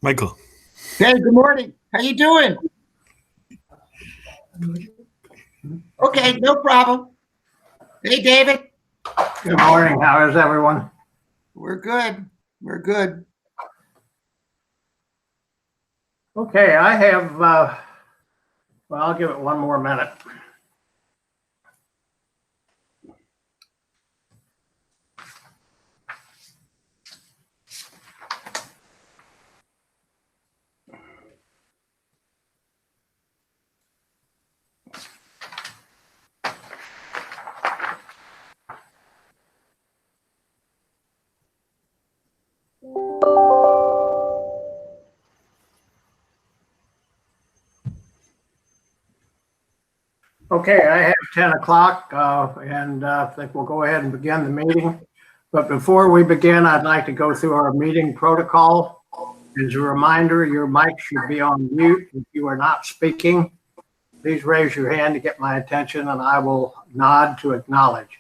Michael. Hey, good morning. How you doing? Okay, no problem. Hey, David. Good morning. How is everyone? We're good. We're good. Okay, I have, well, I'll give it one more minute. Okay, I have 10 o'clock and I think we'll go ahead and begin the meeting. But before we begin, I'd like to go through our meeting protocol. As a reminder, your mic should be on mute if you are not speaking. Please raise your hand to get my attention and I will nod to acknowledge.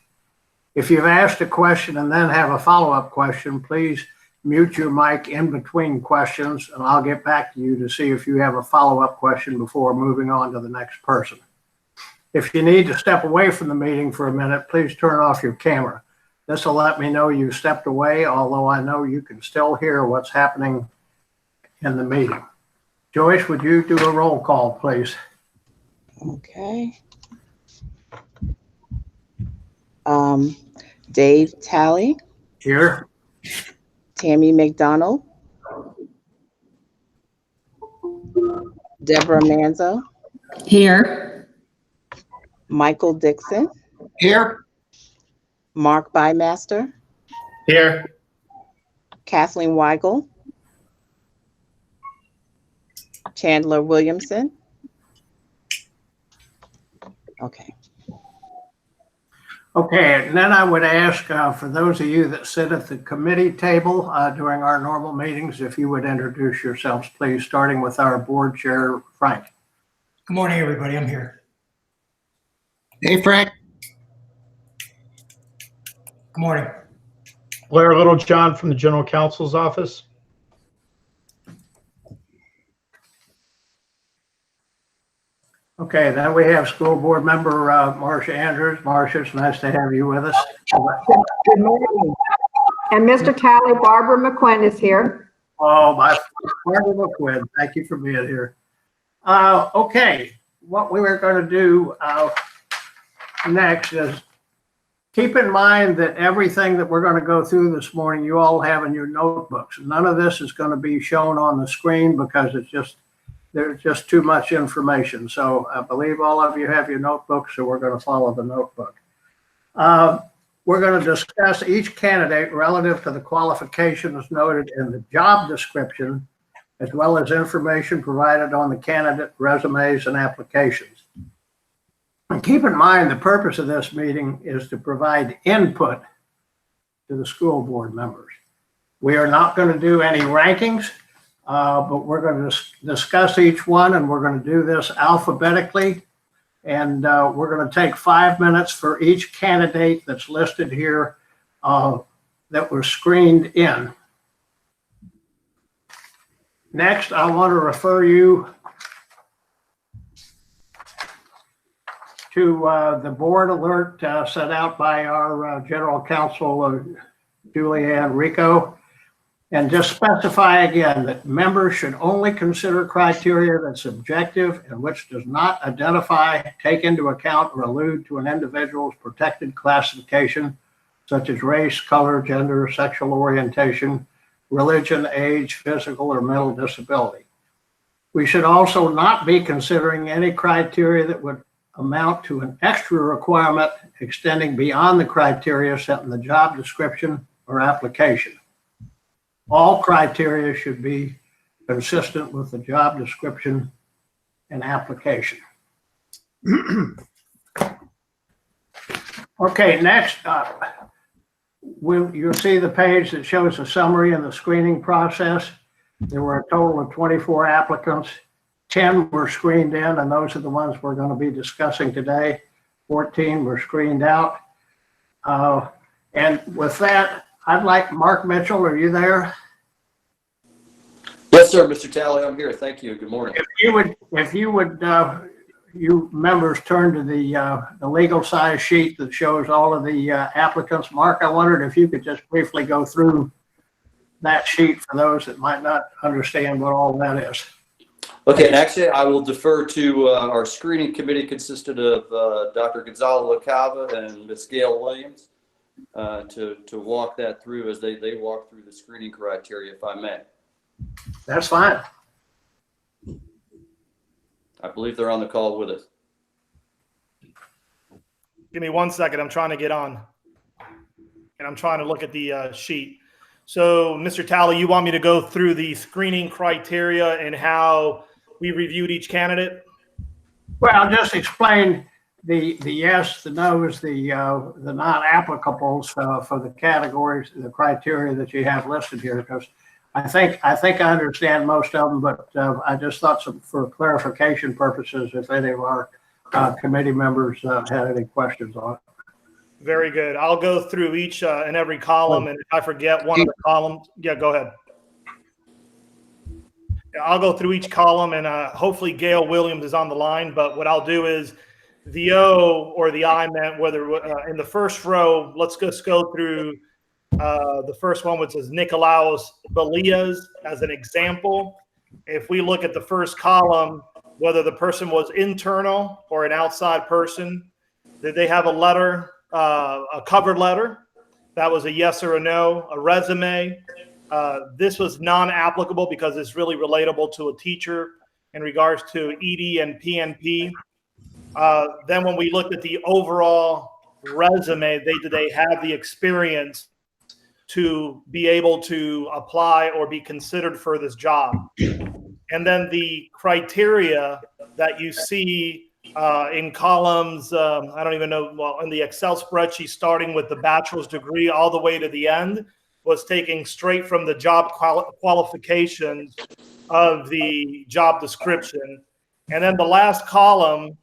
If you've asked a question and then have a follow-up question, please mute your mic in between questions and I'll get back to you to see if you have a follow-up question before moving on to the next person. If you need to step away from the meeting for a minute, please turn off your camera. This will let me know you stepped away, although I know you can still hear what's happening in the meeting. Joyce, would you do a roll call, please? Okay. Dave Talley. Here. Tammy McDonald. Deborah Manzo. Here. Michael Dixon. Here. Mark Bymaster. Here. Kathleen Weigel. Chandler Williamson. Okay. Okay, and then I would ask for those of you that sit at the committee table during our normal meetings, if you would introduce yourselves, please, starting with our board chair, Frank. Good morning, everybody. I'm here. Hey, Frank. Good morning. Blair Littlejohn from the General Counsel's Office. Okay, then we have school board member Marcia Andrews. Marcia, it's nice to have you with us. Good morning. And Mr. Talley, Barbara McQuinn is here. Oh, my Barbara McQuinn, thank you for being here. Okay, what we were going to do next is keep in mind that everything that we're going to go through this morning, you all have in your notebooks. None of this is going to be shown on the screen because there's just too much information. So I believe all of you have your notebooks, so we're going to follow the notebook. We're going to discuss each candidate relative to the qualifications noted in the job description, as well as information provided on the candidate resumes and applications. And keep in mind, the purpose of this meeting is to provide input to the school board members. We are not going to do any rankings, but we're going to discuss each one, and we're going to do this alphabetically. And we're going to take 5 minutes for each candidate that's listed here that was screened in. Next, I want to refer you to the board alert set out by our general counsel, Julianne Rico, and just specify again that members should only consider criteria that's objective and which does not identify, take into account, or allude to an individual's protected classification, such as race, color, gender, sexual orientation, religion, age, physical or mental disability. We should also not be considering any criteria that would amount to an extra requirement extending beyond the criteria set in the job description or application. All criteria should be consistent with the job description and application. Okay, next, you'll see the page that shows a summary of the screening process. There were a total of 24 applicants. 10 were screened in, and those are the ones we're going to be discussing today. 14 were screened out. And with that, I'd like Mark Mitchell, are you there? Yes, sir, Mr. Talley, I'm here. Thank you. Good morning. If you would, you members turn to the legal size sheet that shows all of the applicants. Mark, I wondered if you could just briefly go through that sheet for those that might not understand what all that is. Okay, and actually, I will defer to our screening committee consisted of Dr. Gonzalo Lacava and Ms. Gail Williams to walk that through as they walk through the screening criteria, if I may. That's fine. I believe they're on the call with us. Give me 1 second. I'm trying to get on. And I'm trying to look at the sheet. So, Mr. Talley, you want me to go through the screening criteria and how we reviewed each candidate? Well, just explain the yes, the no's, the non-applicables for the categories, the criteria that you have listed here, because I think I understand most of them, but I just thought for clarification purposes, if any of our committee members had any questions on it. Very good. I'll go through each and every column, and if I forget one of the columns, yeah, go ahead. I'll go through each column, and hopefully Gail Williams is on the line, but what I'll do is the O or the I meant whether in the first row, let's just go through the first one, which is Nicolaus Belias as an example. If we look at the first column, whether the person was internal or an outside person, did they have a letter, a cover letter? That was a yes or a no. A resume. This was non-applicable because it's really relatable to a teacher in regards to ED and PNP. Then when we looked at the overall resume, did they have the experience to be able to apply or be considered for this job? And then the criteria that you see in columns, I don't even know, well, in the Excel spreadsheet, starting with the bachelor's degree all the way to the end, was taken straight from the job qualifications of the job description. And then the last column,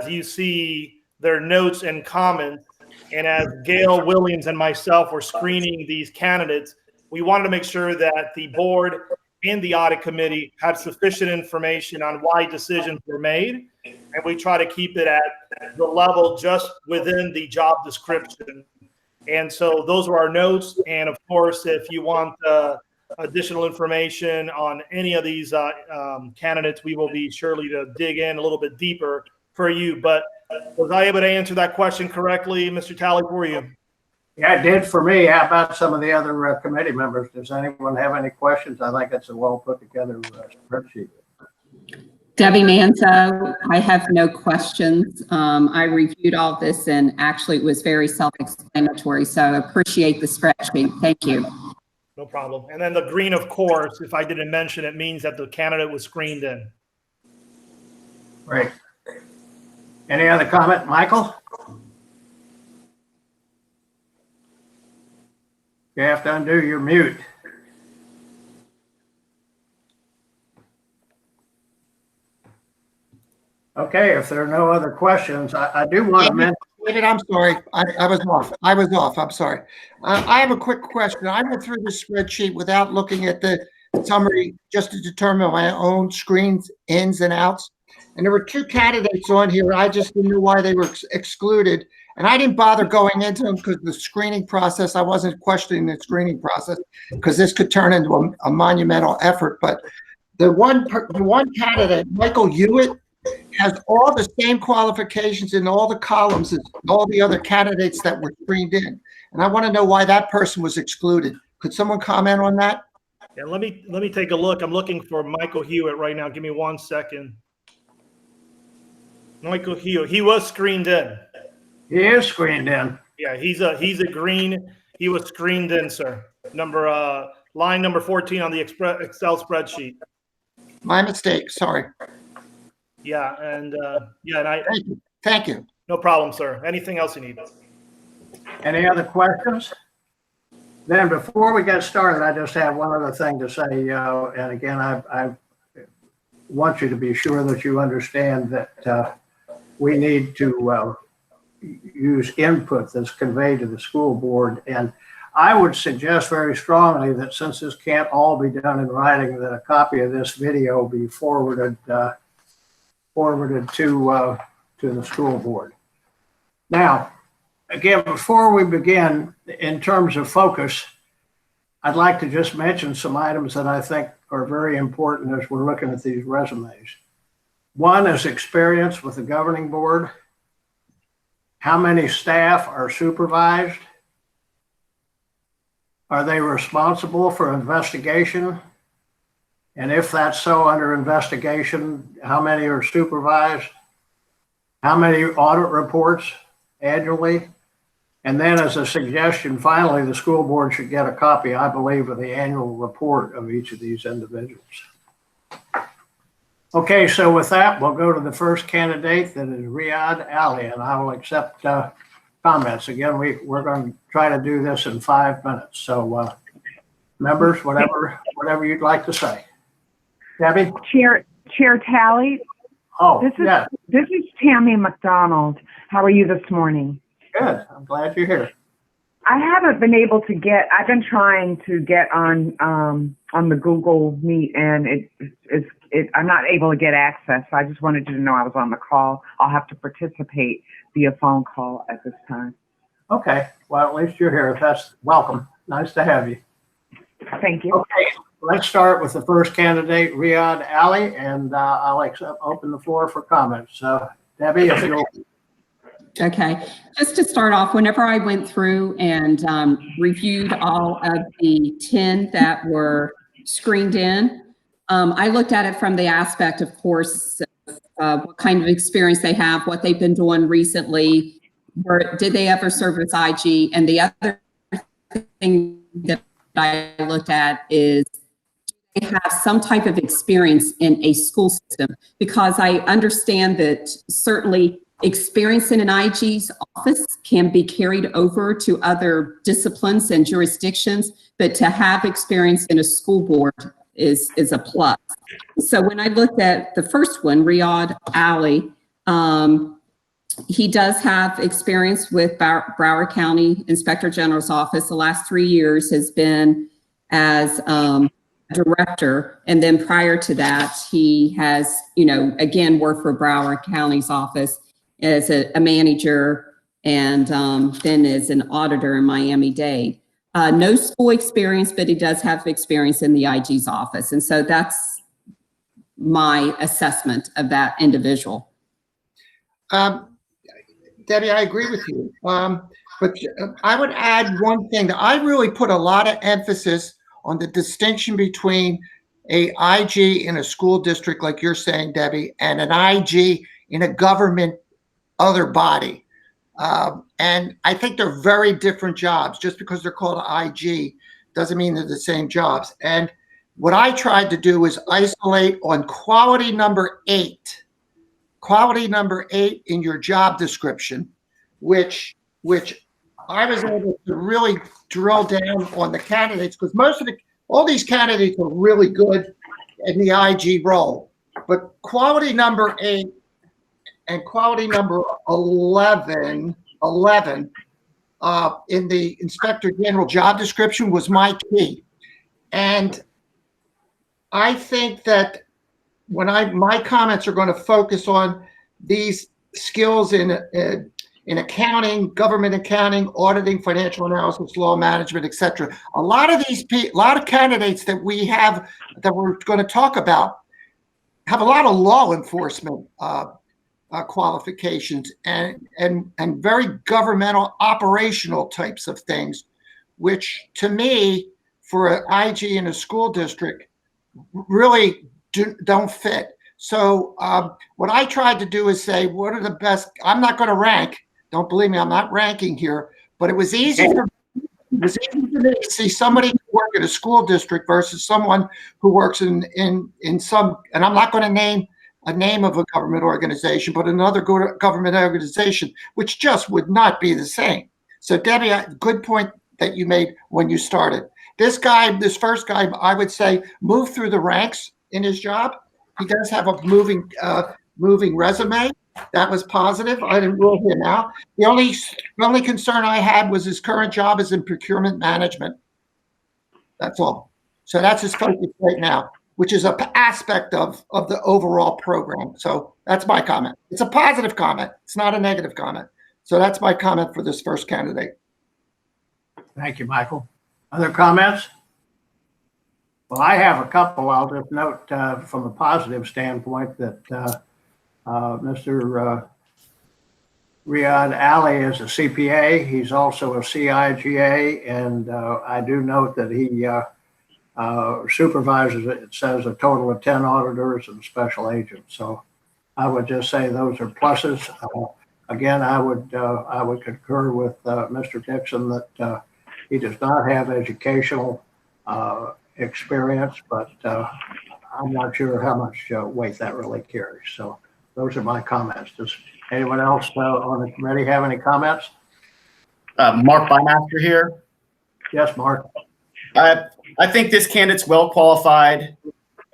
as you see, their notes and comments. And as Gail Williams and myself were screening these candidates, we wanted to make sure that the board and the audit committee had sufficient information on why decisions were made. And we try to keep it at the level just within the job description. And so those are our notes. And of course, if you want additional information on any of these candidates, we will be surely to dig in a little bit deeper for you. But was I able to answer that question correctly, Mr. Talley, for you? Yeah, it did for me. How about some of the other committee members? Does anyone have any questions? I think it's a well put together spreadsheet. Debbie Manzo, I have no questions. I reviewed all this and actually it was very self-explanatory, so I appreciate the spreadsheet. Thank you. No problem. And then the green, of course, if I didn't mention, it means that the candidate was screened in. Great. Any other comment, Michael? You have to undo your mute. Okay, if there are no other questions, I do want to mention. David, I'm sorry. I was off. I'm sorry. I have a quick question. I went through the spreadsheet without looking at the summary just to determine my own screens, ins and outs. And there were two candidates on here. I just didn't know why they were excluded. And I didn't bother going into them because the screening process, I wasn't questioning the screening process because this could turn into a monumental effort. But the one candidate, Michael Hewitt, has all the same qualifications in all the columns as all the other candidates that were screened in. And I want to know why that person was excluded. Could someone comment on that? Yeah, let me take a look. I'm looking for Michael Hewitt right now. Give me 1 second. Michael Hewitt, he was screened in. He is screened in. Yeah, he's a green. He was screened in, sir. Line number 14 on the Excel spreadsheet. My mistake. Sorry. Yeah, and I. Thank you. No problem, sir. Anything else you need? Any other questions? Then before we get started, I just have one other thing to say. And again, I want you to be sure that you understand that we need to use input that's conveyed to the school board. And I would suggest very strongly that since this can't all be done in writing, that a copy of this video be forwarded to the school board. Now, again, before we begin, in terms of focus, I'd like to just mention some items that I think are very important as we're looking at these resumes. One is experience with the governing board. How many staff are supervised? Are they responsible for investigation? And if that's so, under investigation, how many are supervised? How many audit reports annually? And then as a suggestion, finally, the school board should get a copy, I believe, of the annual report of each of these individuals. Okay, so with that, we'll go to the first candidate, that is Riyadh Ali, and I will accept comments. Again, we're going to try to do this in 5 minutes. So members, whatever you'd like to say. Debbie? Chair Talley, Oh, this is Tammy McDonald. How are you this morning? Good. I'm glad you're here. I haven't been able to get. I've been trying to get on the Google Meet, and I'm not able to get access. So I just wanted you to know I was on the call. I'll have to participate via phone call at this time. Okay. Well, at least you're here. That's welcome. Nice to have you. Thank you. Okay. Let's start with the first candidate, Riyadh Ali, and I'll open the floor for comments. Debbie, if you'll. Okay, just to start off, whenever I went through and reviewed all of the 10 that were screened in, I looked at it from the aspect, of course, what kind of experience they have, what they've been doing recently, did they ever serve as IG? And the other thing that I looked at is, do they have some type of experience in a school system? Because I understand that certainly experience in an IG's office can be carried over to other disciplines and jurisdictions, but to have experience in a school board is a plus. So when I looked at the first one, Riyadh Ali, he does have experience with Broward County Inspector General's office. The last 3 years has been as director. And then prior to that, he has, again, worked for Broward County's office as a manager, and then as an auditor in Miami-Dade. No school experience, but he does have experience in the IG's office. And so that's my assessment of that individual. Debbie, I agree with you. But I would add one thing, that I really put a lot of emphasis on the distinction between a IG in a school district, like you're saying, Debbie, and an IG in a government other body. And I think they're very different jobs. Just because they're called IG doesn't mean they're the same jobs. And what I tried to do is isolate on quality number 8 in your job description, which I was able to really drill down on the candidates, because all these candidates are really good in the IG role. But quality number 8 and quality number 11 in the Inspector General job description was my key. And I think that my comments are going to focus on these skills in accounting, government accounting, auditing, financial analysis, law management, etc. A lot of candidates that we have, that we're going to talk about, have a lot of law enforcement qualifications and very governmental operational types of things, which to me, for an IG in a school district, really don't fit. So what I tried to do is say, what are the best? I'm not going to rank. Don't believe me, I'm not ranking here. But it was easy for me to see somebody who work in a school district versus someone who works in some, and I'm not going to name a name of a government organization, but another government organization, which just would not be the same. So Debbie, good point that you made when you started. This first guy, I would say, moved through the ranks in his job. He does have a moving resume, That was positive. I didn't rule him out. The only concern I had was his current job is in procurement management. That's all. So that's his focus right now, which is an aspect of the overall program. So that's my comment. It's a positive comment. It's not a negative comment. So that's my comment for this first candidate. Thank you, Michael. Other comments? Well, I have a couple. I'll just note from a positive standpoint that Mr. Riyadh Ali is a CPA. He's also a CIGA, and I do note that he supervises, it says, a total of 10 auditors and special agents. So I would just say those are pluses. Again, I would concur with Mr. Dixon that he does not have educational experience, but I'm not sure how much weight that really carries. So those are my comments. Does anyone else on the committee have any comments? Mark Bymaster here. Yes, Mark. I think this candidate's well qualified,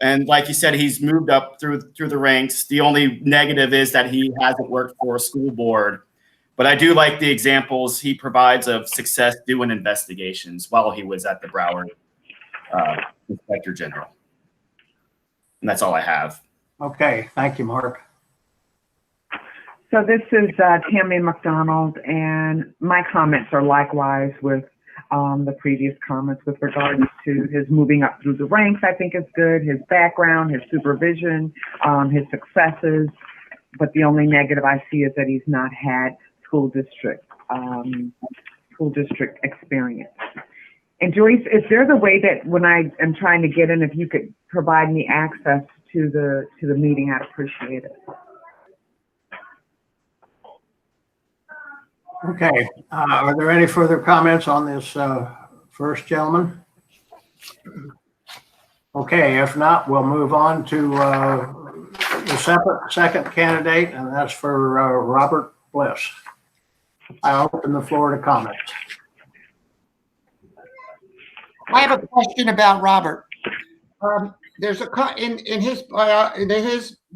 and like you said, he's moved up through the ranks. The only negative is that he hasn't worked for a school board, but I do like the examples he provides of success doing investigations while he was at the Broward Inspector General. And that's all I have. Okay, thank you, Mark. So this is Tammy McDonald, and my comments are likewise with the previous comments with regards to his moving up through the ranks. I think is good. His background, his supervision, his successes. But the only negative I see is that he's not had school district experience. And Joyce, is there the way that when I am trying to get in, if you could provide me access to the meeting, I'd appreciate it. Okay, are there any further comments on this first gentleman? Okay, if not, we'll move on to the second candidate, and that's for Robert Bliss. I open the floor to comments. I have a question about Robert. There's in his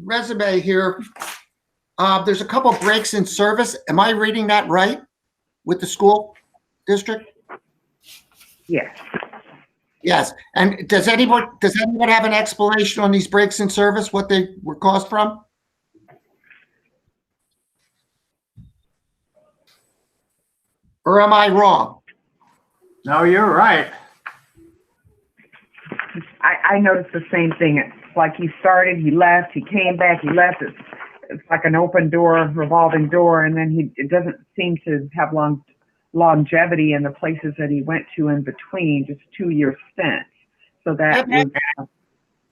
resume here. There's a couple breaks in service. Am I reading that right with the school district? Yes. Yes. And does anyone have an explanation on these breaks in service, what they were caused from? Or am I wrong? No, you're right. I noticed the same thing. It's like he started, he left, he came back, he left. It's like an open door, revolving door, and then it doesn't seem to have longevity in the places that he went to in between, just 2-year stints. So that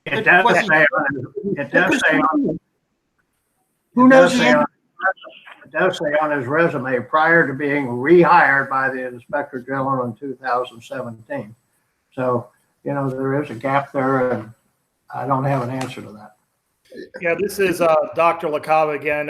it does say on Who knows? It does say on his resume prior to being rehired by the Inspector General in 2017. So, you know, there is a gap there, and I don't have an answer to that. Yeah, this is Dr. LaCava again.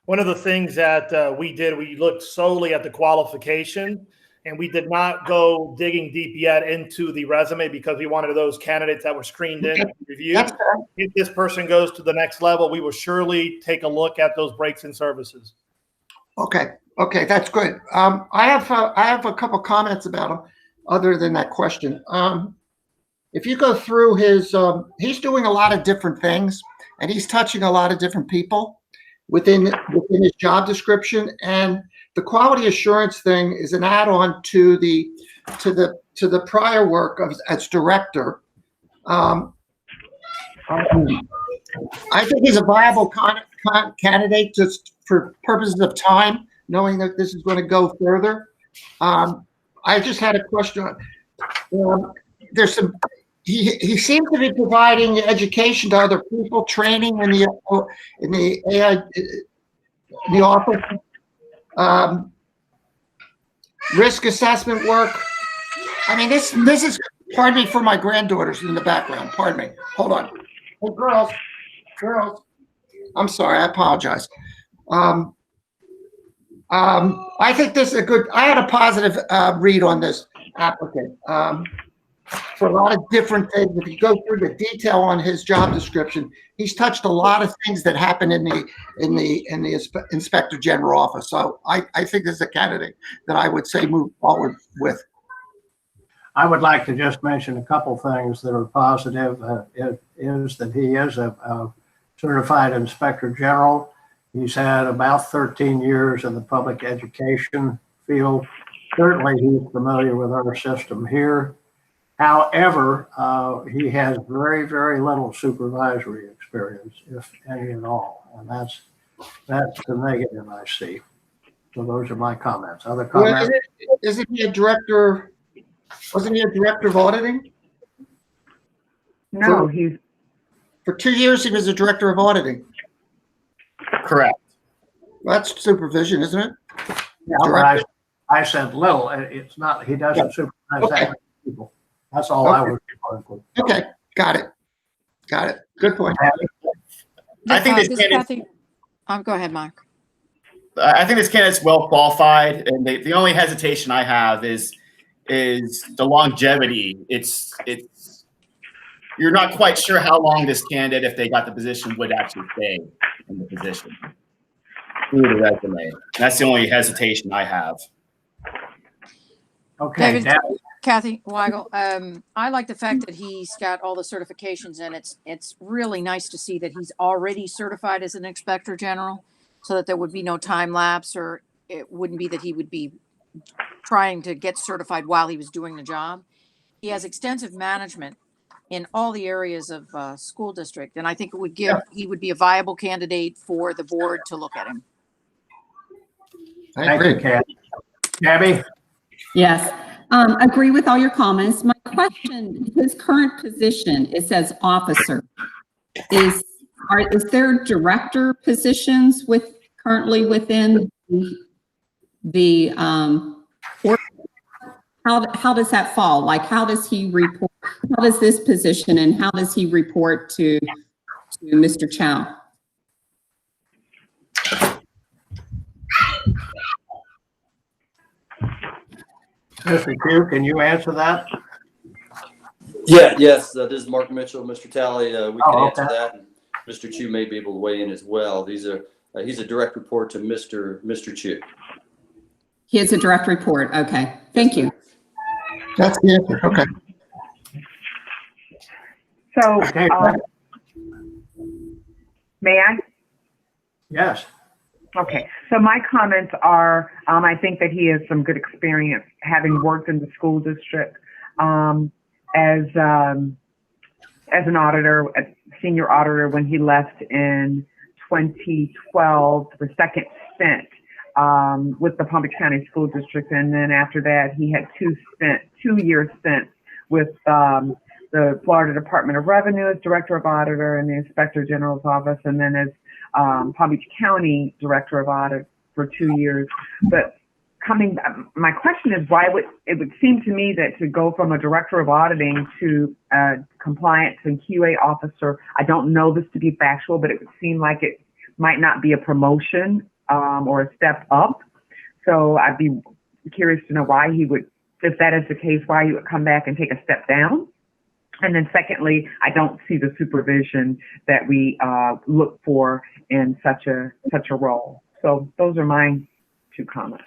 One of the things that we did, we looked solely at the qualification, and we did not go digging deep yet into the resume because we wanted those candidates that were screened in and reviewed. If this person goes to the next level, we will surely take a look at those breaks in services. Okay, that's good. I have a couple comments about him other than that question. If you go through he's doing a lot of different things, and he's touching a lot of different people within his job description. And the quality assurance thing is an add-on to the prior work as director. I think he's a viable candidate just for purposes of time, knowing that this is going to go further. I just had a question. There's some. He seems to be providing education to other people, training in the office, risk assessment work. I mean, this is. Pardon me for my granddaughters in the background. Pardon me. Hold on. Hey, girls. I'm sorry. I apologize. I think this is a good. I had a positive read on this applicant. for a lot of different things. If you go through the detail on his job description, he's touched a lot of things that happen in the Inspector General office. So I think this is a candidate that I would say move forward with. I would like to just mention a couple things that are positive. Is that he is a certified Inspector General. He's had about 13 years in the public education field. Certainly, he's familiar with our system here. However, he has very, very little supervisory experience, if any at all, and that's the negative I see. So those are my comments. Other comments? Well, isn't he a director? Wasn't he a director of auditing? No, For 2 years, he was a director of auditing. Correct. That's supervision, isn't it? Yeah, I said little. It's not. He doesn't supervise that many people. That's all I was referring to. Okay, got it. Good point. I think this candidate. Kathy. Go ahead, Mark. I think this candidate's well qualified, and the only hesitation I have is the longevity. It's you're not quite sure how long this candidate, if they got the position, would actually stay in the position through the resume. That's the only hesitation I have. Okay, David, Kathy Weigel, I like the fact that he's got all the certifications, and it's really nice to see that he's already certified as an Inspector General, so that there would be no time lapse, or it wouldn't be that he would be trying to get certified while he was doing the job. He has extensive management in all the areas of school district, and I think it would he would be a viable candidate for the board to look at him. I agree. Gabby? Yes, agree with all your comments. My question, his current position, it says officer. Is there director positions currently within the how does that fall? Like, how does he report? How does this position, and how does he report to Mr. Chow? Mr. Pugh, can you answer that? Yes. This is Mark Mitchell, Mr. Talley. We can answer okay. that. And Mr. Chu may be able to weigh in as well. He's a direct report to Mr. Chu. He has a direct report. Okay, thank you. That's the answer. Okay. So, Okay. may I? Yes. Okay, so my comments are, I think that he has some good experience having worked in the school district as an auditor, a senior auditor when he left in 2012, the second stint with the Palm Beach County School District, and then after that he had 2-year stints with the Florida Department of Revenue as Director of Auditor in the Inspector General's office, and then as Palm Beach County Director of Audit for 2 years. But my question is, it would seem to me that to go from a Director of Auditing to compliance and QA officer, I don't know this to be factual, but it would seem like it might not be a promotion or a step up. So I'd be curious to know why he would, if that is the case, why he would come back and take a step down. And then secondly, I don't see the supervision that we look for in such a role. So those are my 2 comments.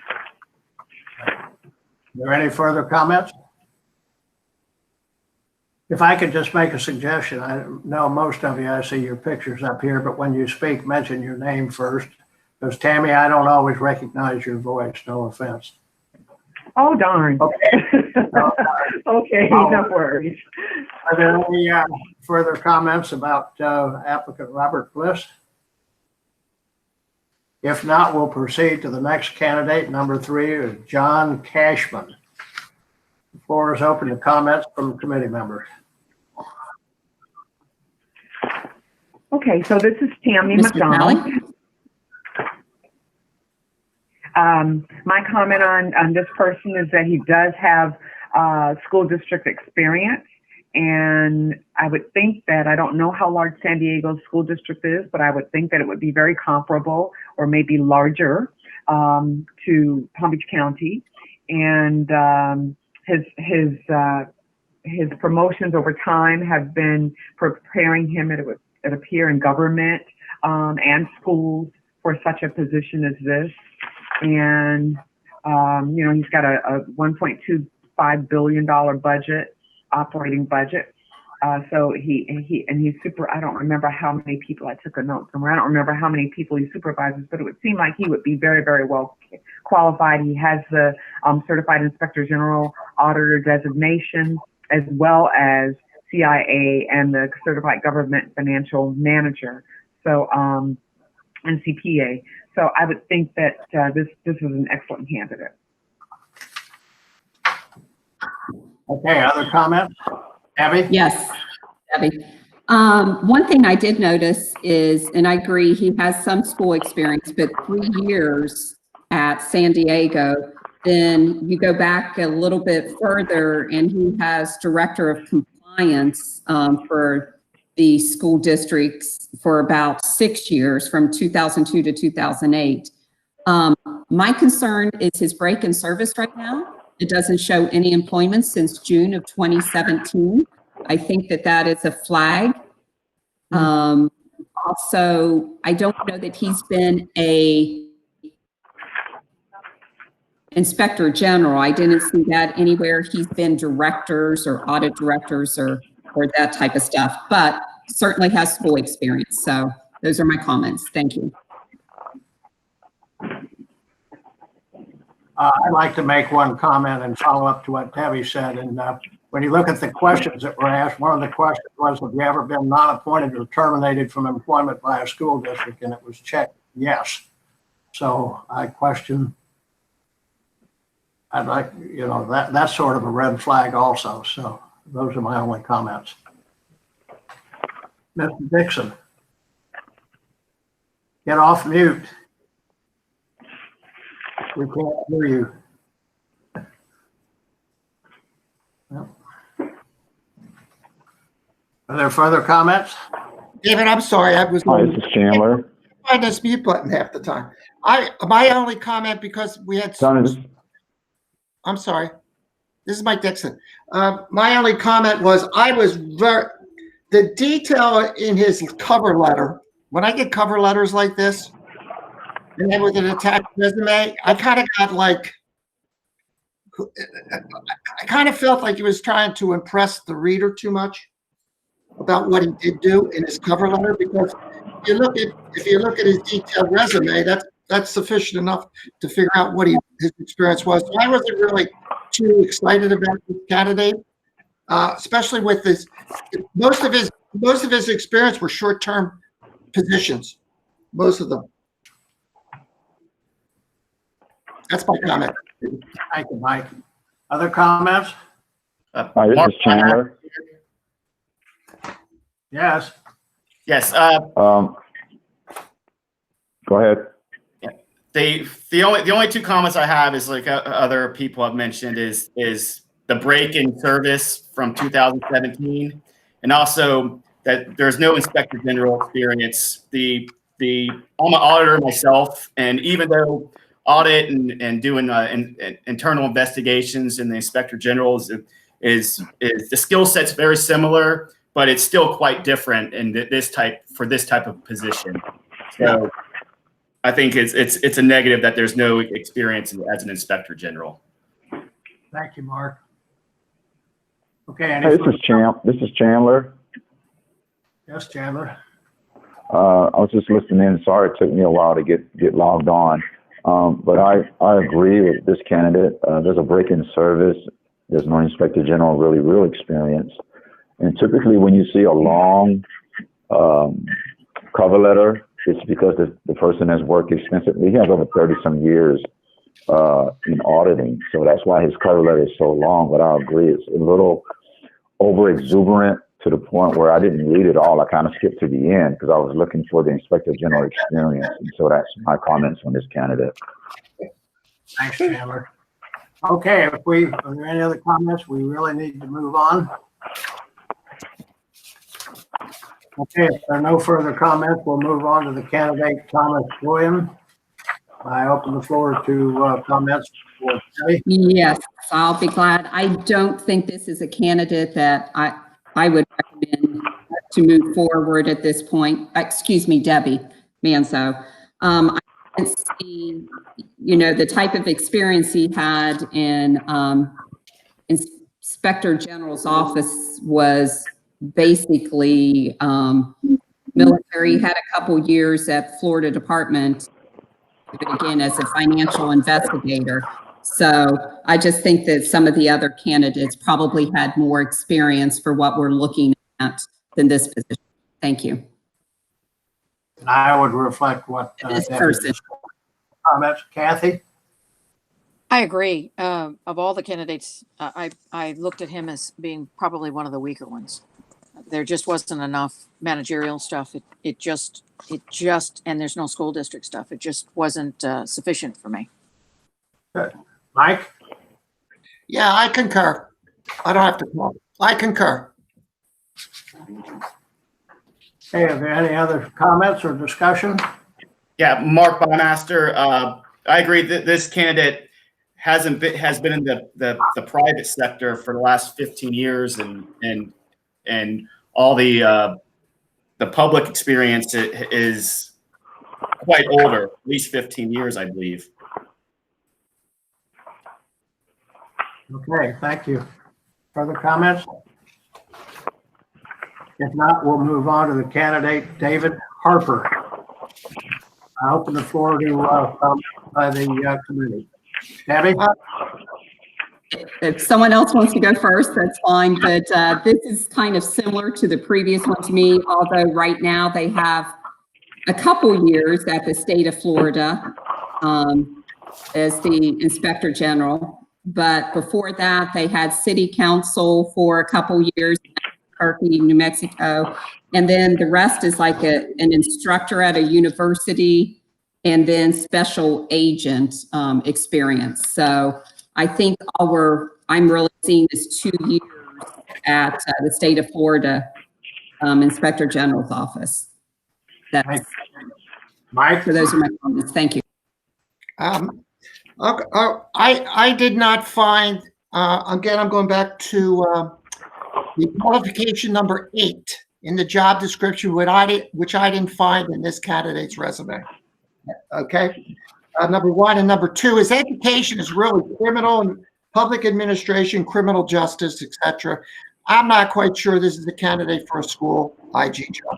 Are there any further comments? If I could just make a suggestion, I know most of you, I see your pictures up here, but when you speak, mention your name first. Because Tammy, I don't always recognize your voice, no offense. Oh, darn. Okay. Okay, no worries. Are there any further comments about applicant Robert Bliss? If not, we'll proceed to the next candidate. Number 3 is John Cashman. The floor is open to comments from committee members. Okay, so this is Tammy Mr. McDonald. Talley? My comment on this person is that he does have school district experience, and I would think that, I don't know how large San Diego's school district is, but I would think that it would be very comparable or maybe larger to Palm Beach County, and his promotions over time have been preparing him, it appear, in government and schools for such a position as this. And, you know, he's got a $1.25 billion budget, operating budget. So he's super, I don't remember how many people, I took a note somewhere, I don't remember how many people he supervises, but it would seem like he would be very, very well qualified. He has the Certified Inspector General Auditor designation, as well as CIA and the Certified Government Financial Manager, so and CPA. So I would think that this is an excellent candidate. Okay, other comments? Abby? Yes, Debbie. One thing I did notice is, and I agree, he has some school experience, but 3 years at San Diego. Then you go back a little bit further and he has Director of Compliance for the school districts for about 6 years, from 2002 to 2008. My concern is his break in service right now. It doesn't show any employment since June of 2017. I think that is a flag. Also, I don't know that he's been a Inspector General. I didn't see that anywhere. He's been directors or audit directors or that type of stuff, but certainly has school experience. So those are my comments. Thank you. I'd like to make one comment and follow up to what Debbie said. And when you look at the questions that were asked, one of the questions was, have you ever been non-appointed or terminated from employment by a school district? And it was checked yes. So I question, I'd like, you know, that's sort of a red flag also. So those are my only comments. Mr. Dixon, get off mute. We can't hear you. Well, are there further comments? David, I'm sorry. I was Hi, this is Chandler. find this mute button half the time. My only comment, because we had, I'm sorry. This is Mike Dixon. My only comment was the detail in his cover letter. When I get cover letters like this, and then with an attached resume, I kind of got like, I kind of felt like he was trying to impress the reader too much about what he did do in his cover letter. Because if you look at his detailed resume, that's sufficient enough to figure out what his experience was. So I wasn't really too excited about this candidate, especially with this. Most of his experience were short-term positions, most of them. That's my comment. Thank you, Mike. Other comments? Hi, this is Chandler. Yes. Yes. Go ahead. The only two comments I have is, like other people have mentioned, is the break in service from 2017, and also that there's no Inspector General experience. I'm an auditor myself, and even though audit and doing internal investigations in the Inspector General is the skill set's very similar, but it's still quite different in this type of position. So I think it's a negative that there's no experience as an Inspector General. Thank you, Mark. Okay. Hey, this is Chandler. Yes, Chandler. I was just listening in. Sorry, it took me a while to get logged on. But I agree with this candidate. There's a break in service. There's no Inspector General real experience. And typically when you see a long cover letter, it's because the person has worked extensively. He has over 30-some years in auditing. So that's why his cover letter is so long. But I agree, it's a little over exuberant to the point where I didn't read it all. I kind of skipped to the end because I was looking for the Inspector General experience. And so that's my comments on this candidate. Thanks, Chandler. Okay, are there any other comments? We really need to move on. Okay, if there are no further comments, we'll move on to the candidate, Thomas Williams. I open the floor to comments board. Debbie? Yes, I'll be glad. I don't think this is a candidate that I would recommend to move forward at this point. Excuse me, Debbie Manzo. I can see, the type of experience he had in Inspector General's office was basically military. He had a couple years at Florida Department, but again, as a financial investigator. So I just think that some of the other candidates probably had more experience for what we're looking at than this position. Thank you. And I would reflect what This Debbie person. just comments. Kathy? I agree. Of all the candidates, I looked at him as being probably one of the weaker ones. There just wasn't enough managerial stuff. It just, and there's no school district stuff. It just wasn't sufficient for me. Good. Mike? Yeah, I concur. I don't have to talk. I concur. Hey, are there any other comments or discussion? Yeah, Mark Bymaster, I agree that this candidate has been in the private sector for the last 15 years and all the public experience is quite older, at least 15 years, I believe. Okay, thank you. Further comments? If not, we'll move on to the candidate, David Harper. I open the floor to by the committee. Debbie? If someone else wants to go first, that's fine. But this is kind of similar to the previous one to me, although right now they have a couple years at the state of Florida as the Inspector General. But before that, they had city council for a couple years in Albuquerque, New Mexico. And then the rest is like an instructor at a university and then special agent experience. So I think I'm really seeing is 2 years at the state of Florida Inspector General's office. That's, Mike? so those are my comments. Thank you. I did not find, again, I'm going back to the qualification number 8 in the job description, which I didn't find in this candidate's resume. Okay. Number 1 and number 2, his education is really criminal and public administration, criminal justice, etc. I'm not quite sure this is a candidate for a school IG job.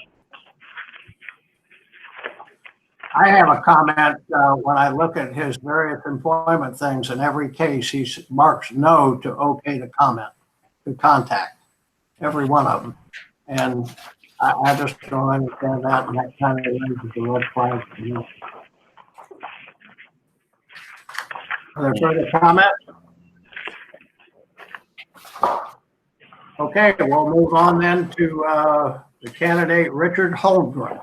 I have a comment when I look at his various employment things. In every case, he marks no to okay to comment, to contact, every one of them. And I just don't understand that, and that kind of raises the red flag to me. Are there further comments? Okay, we'll move on then to the candidate, Richard Holbrooke.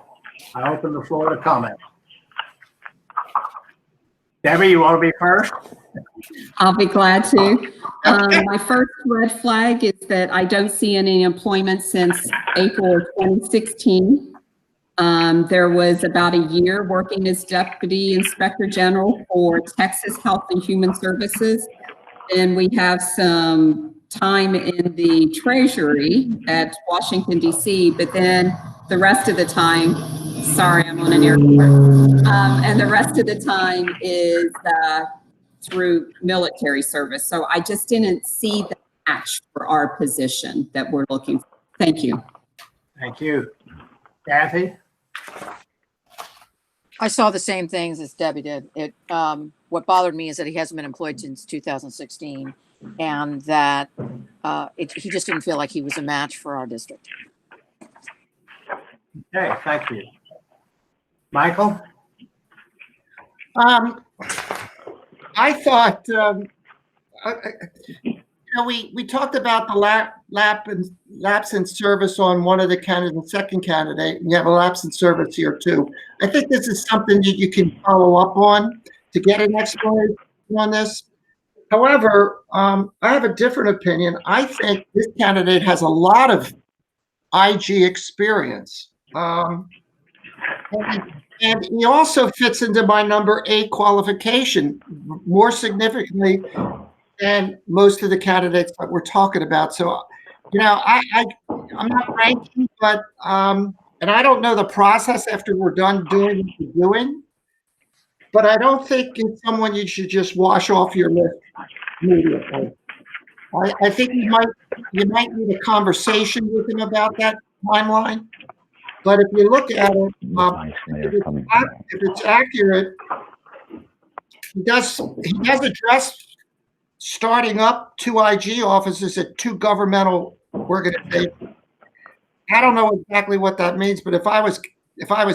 I open the floor to comment. Debbie, you want to be first? I'll be glad to. My first red flag is that I don't see any employment since April of 2016. There was about a year working as Deputy Inspector General for Texas Health and Human Services. And we have some time in the Treasury at Washington, D.C., but then the rest of the time, sorry, I'm on an airport. And the rest of the time is through military service. So I just didn't see the match for our position that we're looking for. Thank you. Thank you. Kathy? I saw the same things as Debbie did. What bothered me is that he hasn't been employed since 2016, and that he just didn't feel like he was a match for our district. Okay, thank you. Michael? I thought, we talked about the lapse in service on one of the candidates, second candidate, and you have a lapse in service here too. I think this is something that you can follow up on to get an explanation on this. However, I have a different opinion. I think this candidate has a lot of IG experience. And he also fits into my number 8 qualification more significantly than most of the candidates that we're talking about. So, you know, I'm not ranking, but and I don't know the process after we're done doing what we're doing, but I don't think it's someone you should just wash off your list immediately. I think you might need a conversation with him about that timeline. But if you look at it, if it's accurate, he does address starting up 2 IG offices at 2 governmental organizations. I don't know exactly what that means, but if I was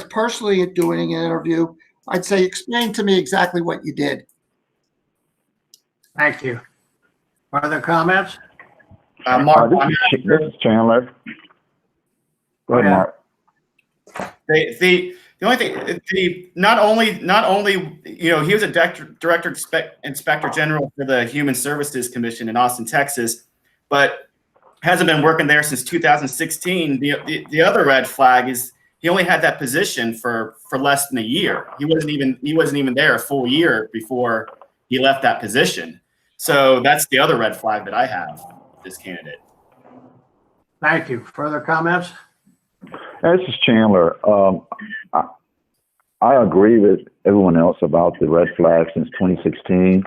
personally doing an interview, I'd say, explain to me exactly what you did. Thank you. Other comments? Mark, this is Chandler. Go ahead, Mark. The only thing, not only you know, he was a director inspector general for the Human Services Commission in Austin, Texas, but hasn't been working there since 2016. The other red flag is he only had that position for less than a year. He wasn't even there a full year before he left that position. So that's the other red flag that I have with this candidate. Thank you. Further comments? This is Chandler. I agree with everyone else about the red flag since 2016.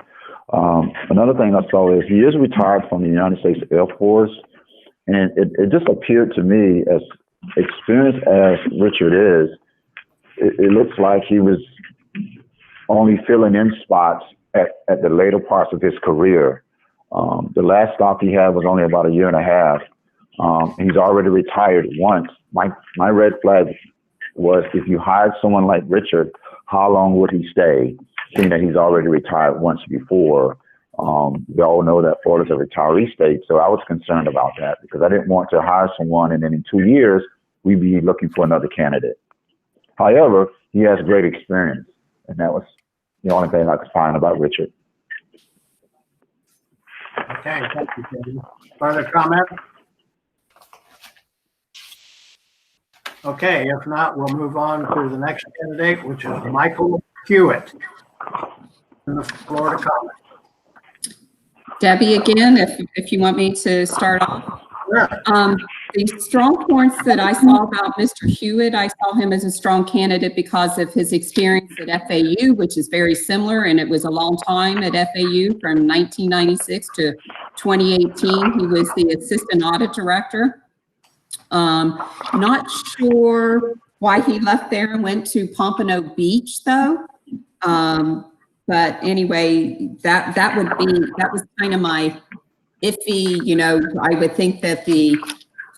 Another thing I saw is he is retired from the United States Air Force, and it just appeared to me, as experienced as Richard is, it looks like he was only filling in spots at the later parts of his career. The last stop he had was only about 1.5 years. He's already retired once. My red flag was, if you hired someone like Richard, how long would he stay, seeing that he's already retired once before? We all know that Florida's a retiree state, so I was concerned about that because I didn't want to hire someone and then in 2 years, we'd be looking for another candidate. However, he has great experience, and that was the only thing I could find about Richard. Okay, thank you, Kevin. Further comment? Okay, if not, we'll move on to the next candidate, which is Michael Hewitt. In the Florida comment. Debbie, again, if you want me to start off. Sure. The strong points that I saw about Mr. Hewitt, I saw him as a strong candidate because of his experience at FAU, which is very similar, and it was a long time at FAU from 1996 to 2018. He was the assistant audit director. Not sure why he left there and went to Pompano Beach, though. But anyway, that was kind of my iffy, you know. I would think that the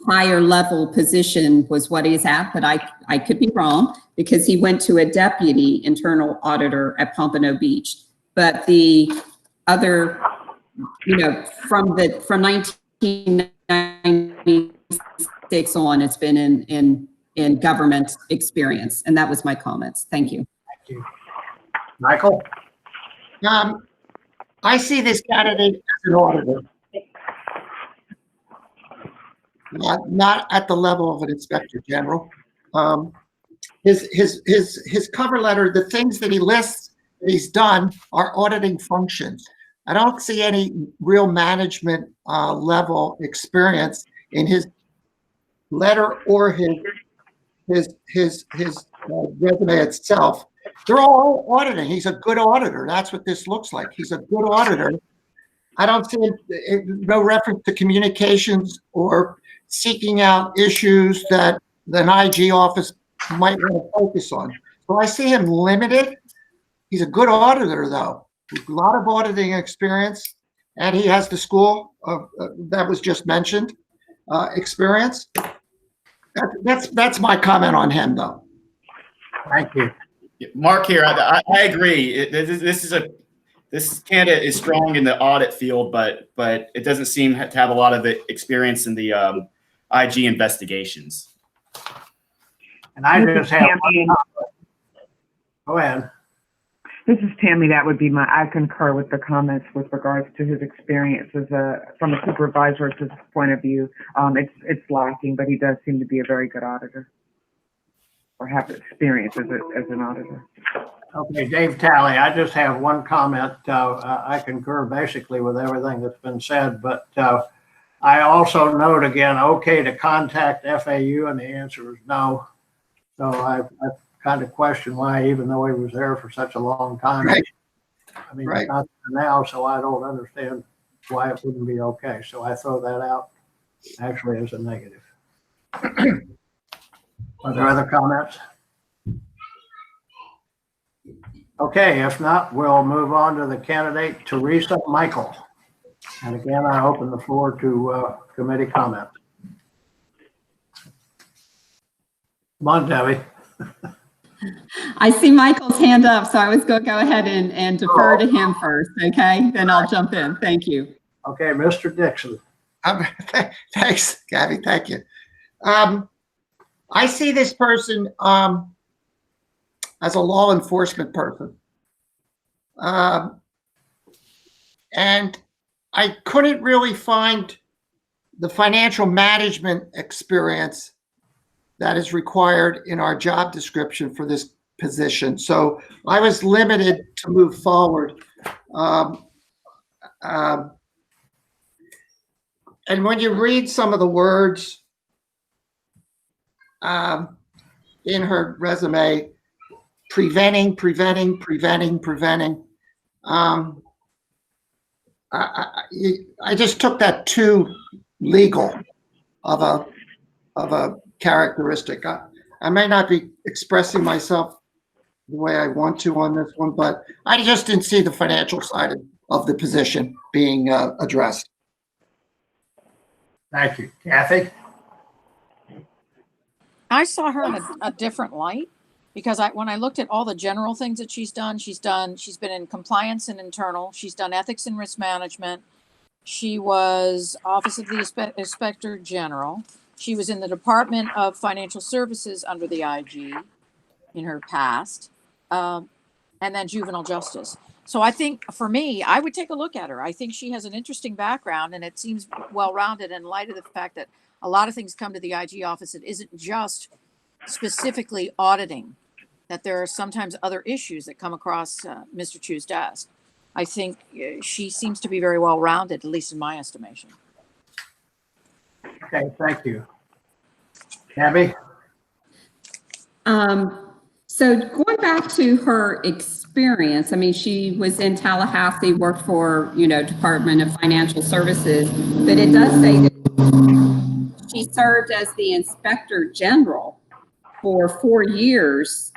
higher level position was what he's at, but I could be wrong because he went to a deputy internal auditor at Pompano Beach. But the other, you know, from 1996 on, it's been in government experience, and that was my comments. Thank you. Thank you. Michael? I see this candidate as an auditor. Not at the level of an inspector general. His cover letter, the things that he lists that he's done are auditing functions. I don't see any real management level experience in his letter or his resume itself. They're all auditing. He's a good auditor. That's what this looks like. He's a good auditor. I don't see no reference to communications or seeking out issues that an IG office might want to focus on. So I see him limited. He's a good auditor, though. A lot of auditing experience, and he has the school that was just mentioned experience. That's my comment on him, though. Thank you. Mark here, I agree. This candidate is strong in the audit field, but it doesn't seem to have a lot of experience in the IG investigations. And I just have one. Go ahead. This is Tammy. That would be I concur with the comments with regards to his experience from a supervisor's point of view. It's lacking, but he does seem to be a very good auditor. or have experience as an auditor. Okay, Dave Talley, I just have one comment. I concur basically with everything that's been said, but I also note again, okay to contact FAU, and the answer is no. So I kind of question why, even though he was there for such a long time. Right. I mean, Right. it's not there now, so I don't understand why it wouldn't be okay. So I throw that out actually as a negative. Are there other comments? Okay, if not, we'll move on to the candidate, Teresa Michael. And again, I open the floor to committee comment. Come on, Debbie. I see Michael's hand up, so I was going to go ahead and defer to him first, okay? Then I'll jump in. Thank you. Okay, Mr. Dixon. Thanks, Gabby. Thank you. I see this person as a law enforcement person. And I couldn't really find the financial management experience that is required in our job description for this position. So I was limited to move forward. And when you read some of the words in her resume, preventing. I just took that too legal of a characteristic. I may not be expressing myself the way I want to on this one, but I just didn't see the financial side of the position being addressed. Thank you. Kathy? I saw her in a different light because when I looked at all the general things that she's been in compliance and internal, she's done ethics and risk management. She was Office of the Inspector General. She was in the Department of Financial Services under the IG in her past, and then juvenile justice. So I think for me, I would take a look at her. I think she has an interesting background, and it seems well-rounded in light of the fact that a lot of things come to the IG office. It isn't just specifically auditing, that there are sometimes other issues that come across Mr. Chu's desk. I think she seems to be very well-rounded, at least in my estimation. Okay, thank you. Gabby? So going back to her experience, I mean, she was in Tallahassee, worked for, Department of Financial Services, but it does say that she served as the Inspector General for 4 years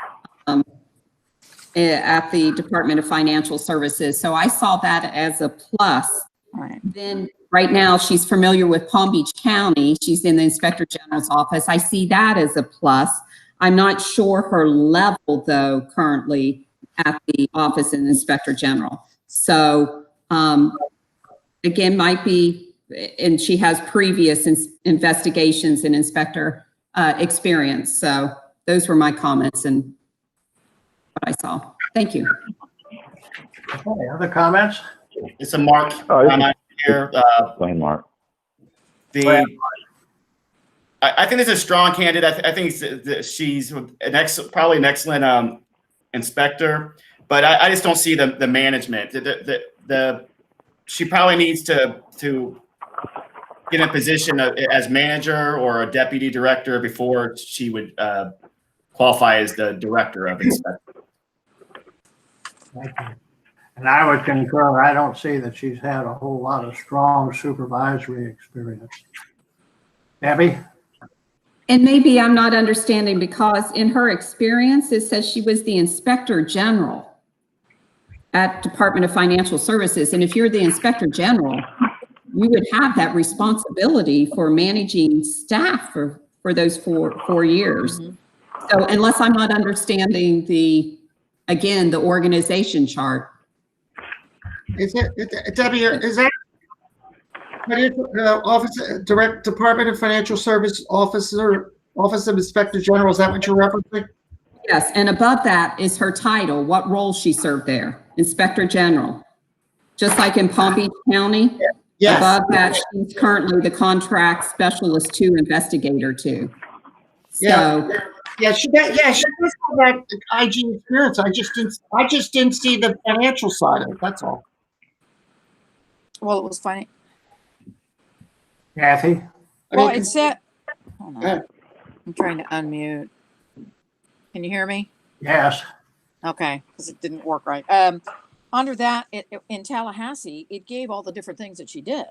at the Department of Financial Services. So I saw that as a plus. Right. Then right now she's familiar with Palm Beach County. She's in the Inspector General's office. I see that as a plus. I'm not sure her level, though, currently at the Office of the Inspector General. So, again, might be, and she has previous investigations and inspector experience. So those were my comments and what I saw. Thank you. Okay, other comments? It's a Mark. Here. Go ahead, Mark. I think this is a strong candidate. I think she's probably an excellent inspector, but I just don't see the management. She probably needs to get in a position as manager or a deputy director before she would qualify as the director of inspector. Thank you. And I would concur. I don't see that she's had a whole lot of strong supervisory experience. Abby? And maybe I'm not understanding because in her experience, it says she was the Inspector General at Department of Financial Services. And if you're the Inspector General, you would have that responsibility for managing staff for those four years. Mm-hmm. So unless I'm not understanding the organization chart. Is it, Debbie, is that Department of Financial Service Office of Inspector General? Is that what you're referencing? Yes, and above that is her title, what role she served there, Inspector General. Just like in Palm Beach County, yes. Above that, she's currently the Contract Specialist 2 Investigator 2. So Yeah, she does have that IG experience. I just didn't see the financial side of it. That's all. Well, it was funny. Kathy? Well, it said, hold on. Go ahead. I'm trying to unmute. Can you hear me? Yes. Okay, because it didn't work right. Under that, in Tallahassee, it gave all the different things that she did.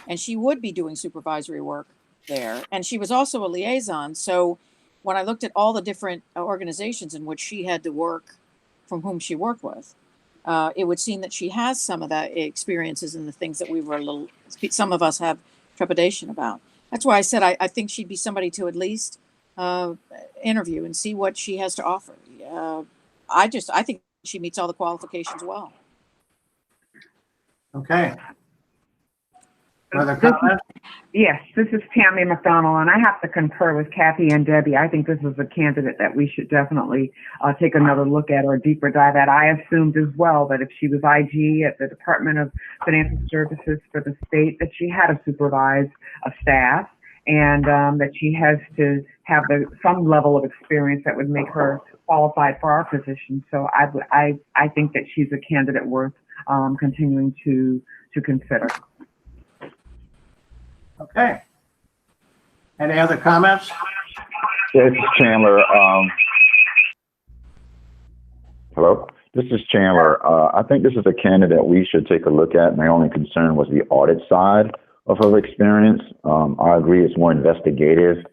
And she would be doing supervisory work there. And she was also a liaison. So when I looked at all the different organizations in which she had to work, from whom she worked with, it would seem that she has some of that experiences and the things that we were some of us have trepidation about. That's why I said I think she'd be somebody to at least interview and see what she has to offer. I think she meets all the qualifications well. Okay. Other comments? Yes, this is Tammy McDonald, and I have to concur with Kathy and Debbie. I think this is a candidate that we should definitely take another look at or deeper dive at. I assumed as well that if she was IG at the Department of Financial Services for the state, that she had to supervise a staff, and that she has to have some level of experience that would make her qualified for our position. So I think that she's a candidate worth continuing to consider. Okay. Any other comments? Yeah, this is Chandler. Hello? This is Chandler. I think this is a candidate we should take a look at. My only concern was the audit side of her experience. I agree it's more investigative,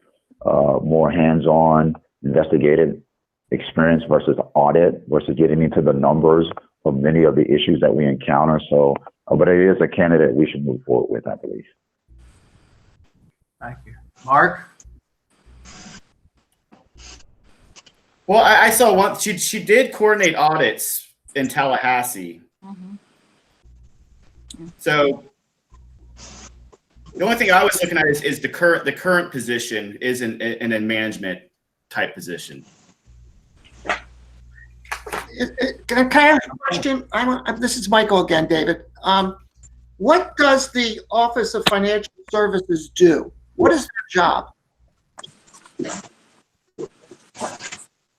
more hands-on investigative experience versus audit versus getting into the numbers of many of the issues that we encounter. So, but it is a candidate we should move forward with, I believe. Thank you. Mark? Well, I saw one. She did coordinate audits in Tallahassee. Mm-hmm. So the only thing I was looking at is the current position is in a management type position. Can I ask a question? This is Michael again, David. What does the Office of Financial Services do? What is their job?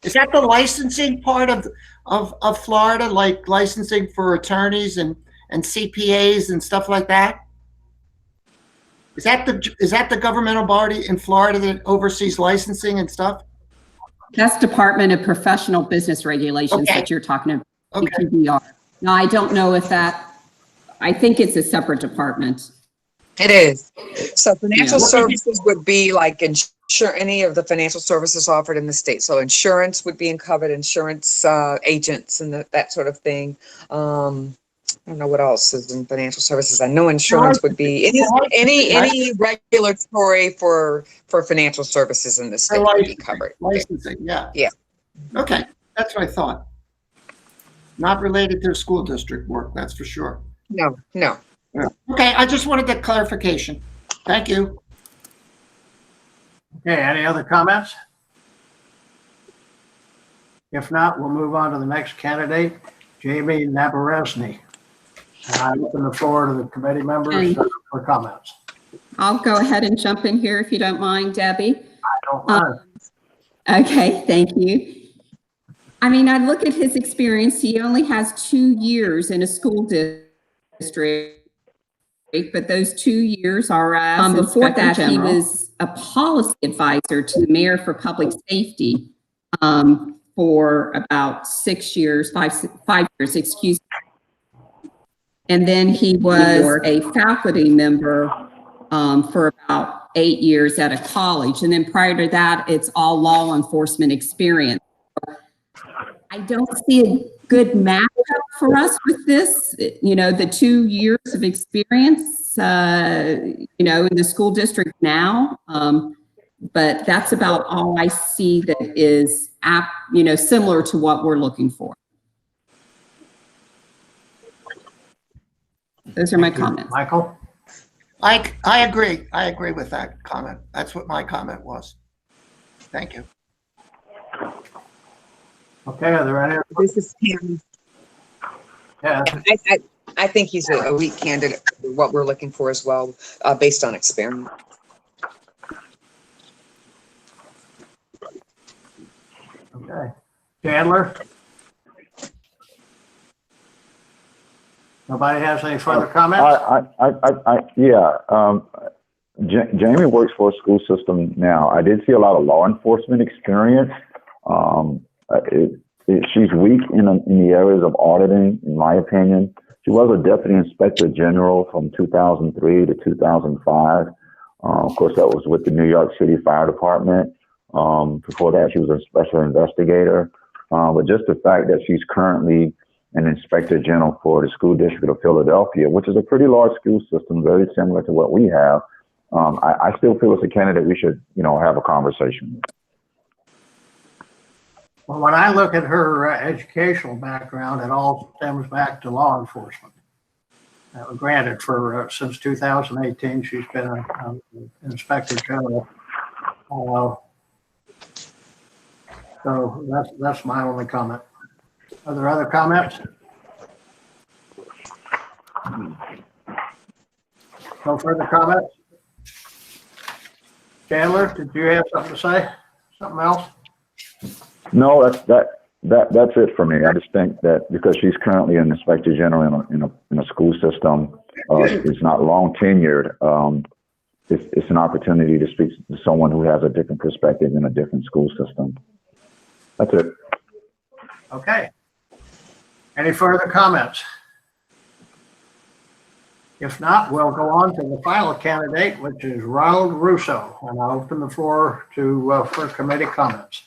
Is that the licensing part of Florida, like licensing for attorneys and CPAs and stuff like that? Is that the governmental body in Florida that oversees licensing and stuff? That's Department of Professional Business Regulations that you're talking about. Okay. DPBR. No, I don't know if I think it's a separate department. It is. So financial Yeah. services would be like any of the financial services offered in the state. So insurance would be covered, insurance agents and that sort of thing. I don't know what else is in financial services. I know insurance would be any regulatory for financial services in the state would be covered. Licensing, yeah. Yeah. Okay, that's what I thought. Not related to school district work, that's for sure. No. Yeah. Okay, I just wanted that clarification. Thank you. Okay, any other comments? If not, we'll move on to the next candidate, Jamie Nabaresny. I open the floor to the committee members for comments. I'll go ahead and jump in here if you don't mind, Debbie. I don't mind. Okay, thank you. I mean, I look at his experience. He only has 2 years in a school district, but those 2 years are before that he was a policy advisor to the mayor for public safety for about 6 years, five years, excuse me. And then he was a faculty member for about 8 years at a college. And then prior to that, it's all law enforcement experience. I don't see a good matchup for us with this. You know, the 2 years of experience, you know, in the school district now. But that's about all I see that is, you know, similar to what we're looking for. Those are my comments. Michael? I agree. I agree with that comment. That's what my comment was. Thank you. Okay, are there any? This is Tammy. Yeah. I think he's a weak candidate for what we're looking for as well, based on experience. Okay. Chandler? Nobody has any further comments? Jamie works for a school system now. I did see a lot of law enforcement experience. She's weak in the areas of auditing, in my opinion. She was a deputy inspector general from 2003 to 2005. Of course, that was with the New York City Fire Department. Before that, she was a special investigator. But just the fact that she's currently an inspector general for the school district of Philadelphia, which is a pretty large school system, very similar to what we have. I still feel as a candidate we should, have a conversation. Well, when I look at her educational background, it all stems back to law enforcement. Granted, for since 2018, she's been an inspector general. So that's my only comment. Are there other comments? No further comments? Chandler, did you have something to say? Something else? No, that's it for me. I just think that because she's currently an inspector general in a school system, it's not long tenured. It's an opportunity to speak to someone who has a different perspective in a different school system. That's it. Okay. Any further comments? If not, we'll go on to the final candidate, which is Ronald Russo, and I'll open the floor for committee comments.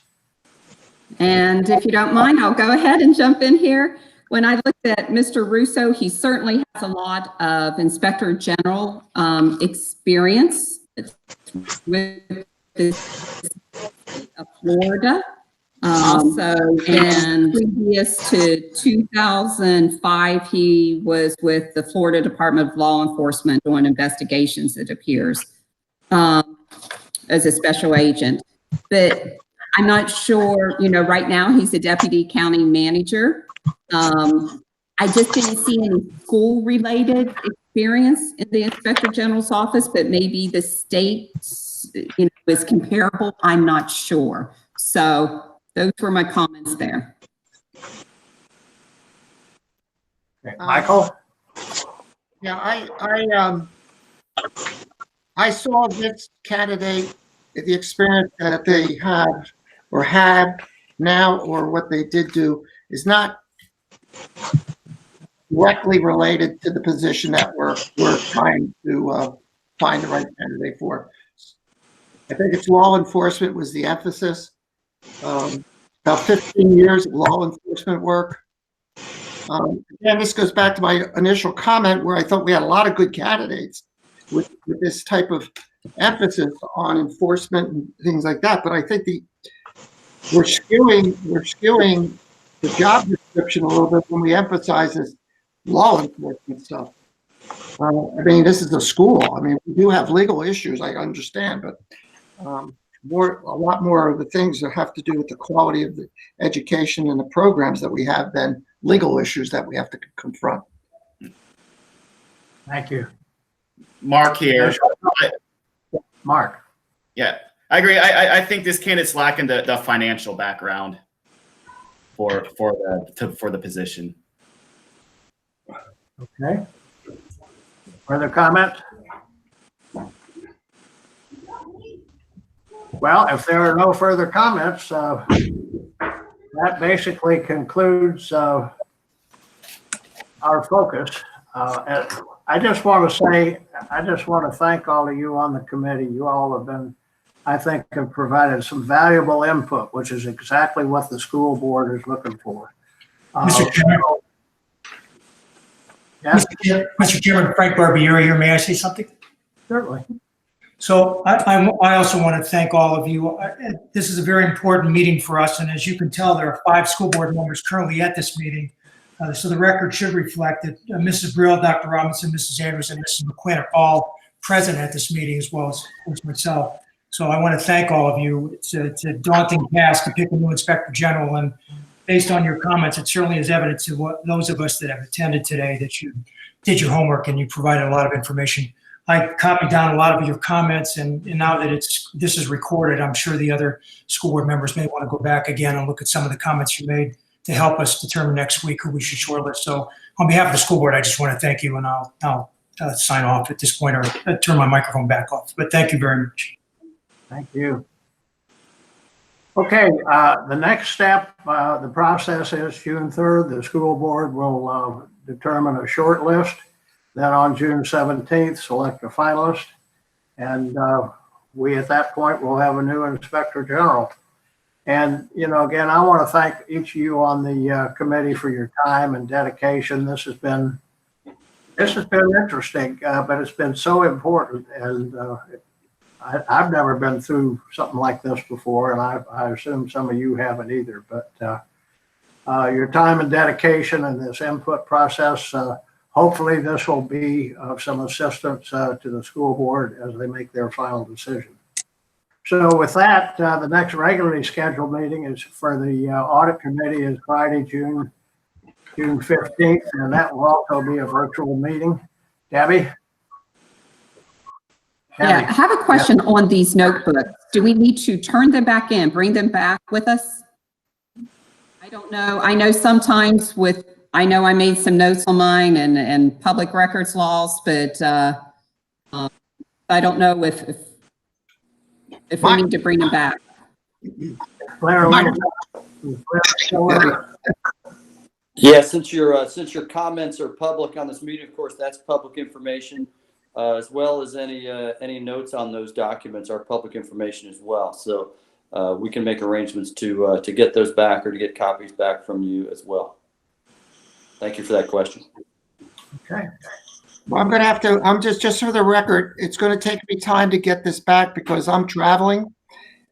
And if you don't mind, I'll go ahead and jump in here. When I looked at Mr. Russo, he certainly has a lot of Inspector General experience with the state of Florida. Also, and previous to 2005, he was with the Florida Department of Law Enforcement doing investigations, it appears, as a special agent. But I'm not sure, right now he's a deputy county manager. I just didn't see any school-related experience in the Inspector General's office, but maybe the state, is comparable. I'm not sure. So those were my comments there. Okay. Michael? Yeah, I saw this candidate, the experience that they have or had now, or what they did do, is not directly related to the position that we're trying to find the right candidate for. I think it's law enforcement was the emphasis. About 15 years of law enforcement work. Again, this goes back to my initial comment where I thought we had a lot of good candidates with this type of emphasis on enforcement and things like that. But I think we're skewing the job description a little bit when we emphasize this law enforcement stuff. I mean, this is a school. I mean, we do have legal issues, I understand, but a lot more of the things that have to do with the quality of the education and the programs that we have than legal issues that we have to confront. Thank you. Mark here. Mark. Yeah, I agree. I think this candidate's lacking the financial background for the position. Okay. Further comment? Well, if there are no further comments, that basically concludes our focus. I just want to thank all of you on the committee. You all have been, I think, have provided some valuable input, which is exactly what the school board is looking for. Mr. Chairman. Yes? Mr. Chairman, Frank Barbieri here. May I say something? Certainly. So I also want to thank all of you. This is a very important meeting for us. And as you can tell, there are 5 school board members currently at this meeting. So the record should reflect that Mrs. Brill, Dr. Robinson, Mrs. Andrews, and Mrs. McQuinn are all present at this meeting, as well as myself. So I want to thank all of you. It's a daunting task to pick a new inspector general. And based on your comments, it certainly is evident to those of us that have attended today that you did your homework and you provided a lot of information I copied down a lot of your comments, and now that this is recorded, I'm sure the other school board members may want to go back again and look at some of the comments you made to help us determine next week who we should shortlist. So on behalf of the school board, I just want to thank you, and I'll sign off at this point, or turn my microphone back off. But thank you very much. Thank you. Okay, the next step, the process is June 3rd, the school board will determine a short list. Then on June 17th, select a finalist. And we, at that point, will have a new inspector general. And, you know, again, I want to thank each of you on the committee for your time and dedication. This has been interesting, but it's been so important. And I've never been through something like this before, and I assume some of you haven't either. But your time and dedication in this input process, hopefully this will be of some assistance to the school board as they make their final decision. So with that, the next regularly scheduled meeting is for the audit committee is Friday, June 15th, and that will also be a virtual meeting. Debbie? Yeah, I have a question on these notebooks. Do we need to turn them back in, bring them back with us? I don't know. I know sometimes I know I made some notes on mine and public records laws, but I don't know if we need to bring them back. Yeah, since your comments are public on this meeting, of course, that's public information, as well as any notes on those documents are public information as well. So we can make arrangements to get those back or to get copies back from you as well. Thank you for that question. Okay. Well, I'm going to have to, just for the record, it's going to take me time to get this back because I'm traveling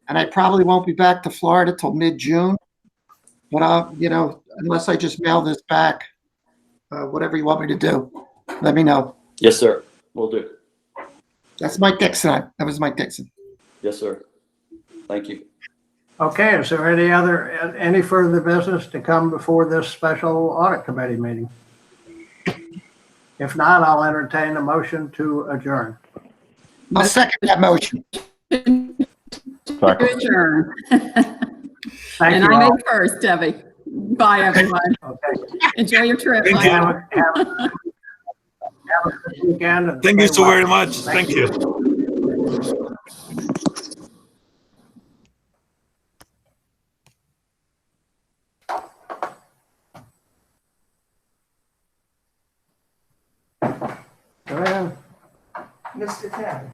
and I probably won't be back to Florida till mid-June. But you know, unless I just mail this back, whatever you want me to do, let me know. Yes, sir. Will do. That's Mike Dixon. That was Mike Dixon. Yes, sir. Thank you. Okay, is there any further business to come before this special audit committee meeting? If not, I'll entertain a motion to adjourn. I'll second that motion. Adjourn. Thank And you I all. made first, Debbie. Bye, everyone. Okay. Enjoy your trip. Have a good weekend. And Thank you stay so well. very much. Thank you. Go ahead. Mr. Taylor.